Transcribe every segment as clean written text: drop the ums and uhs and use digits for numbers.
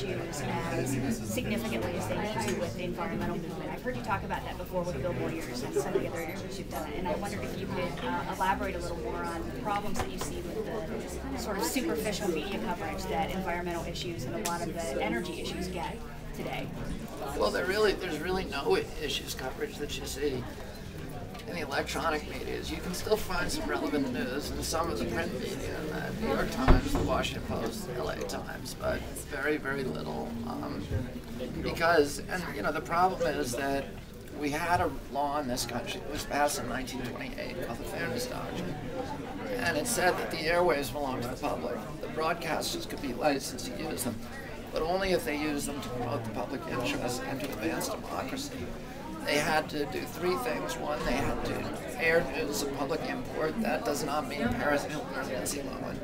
issues as significantly as they need to with the environmental movement. I've heard you talk about that before with Bill Warriors and some of the other interviews you've done, and I wondered if you could elaborate a little more on the problems that you see with the sort of superficial media coverage that environmental issues and a lot of the energy issues get today. Well, there's really no issues coverage that you see in the electronic media. You can still find some relevant news in some of the print media, the New York Times, the Washington Post, the LA Times, but very, very little. Because, and you know, the problem is that we had a law in this country that was passed in 1928 called the Fairness Doctrine, and it said that the airwaves belong to the public. The broadcasters could be licensed to use them, but only if they use them to promote the public interest and to advance democracy. They had to do three things. One, they had to air news of public import. That does not mean Paris Hilton or Nancy Lowen.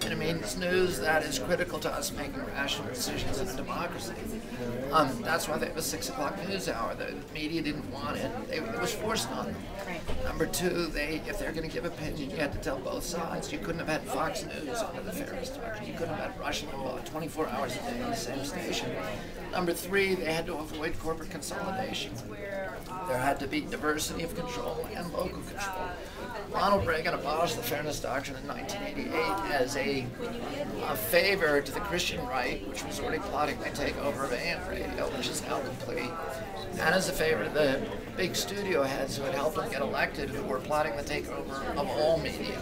It means news that is critical to us making rational decisions in a democracy. That's why they have a 6 o'clock news hour. The media didn't want it. It was forced on them. Number two, if they're going to give opinion, you had to tell both sides. You couldn't have had Fox News under the Fairness Doctrine. You couldn't have had Rush Limbaugh 24 hours a day on the same station. Number three, they had to avoid corporate consolidation. There had to be diversity of control and local control. Ronald Reagan abolished the Fairness Doctrine in 1988 as a favor to the Christian right, which was already plotting the takeover of AM radio, which is now complete, and as a favor to the big studio heads who had helped him get elected, who were plotting the takeover of all media.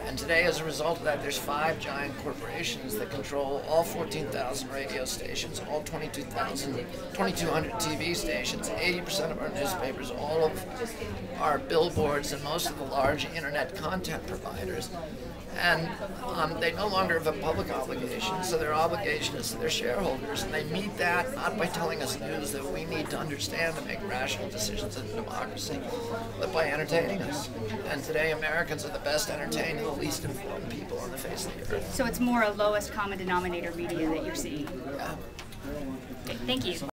And today, as a result of that, there's 5 giant corporations that control all 14,000 radio stations, all 2,200 TV stations, 80% of our newspapers, all of our billboards, and most of the large internet content providers. And they no longer have a public obligation, so their obligation is to their shareholders. And they meet that not by telling us news that we need to understand to make rational decisions in a democracy, but by entertaining us. And today, Americans are the best entertained and the least informed people on the face of the earth. So it's more a lowest common denominator media that you're seeing. Yeah. Okay, thank you.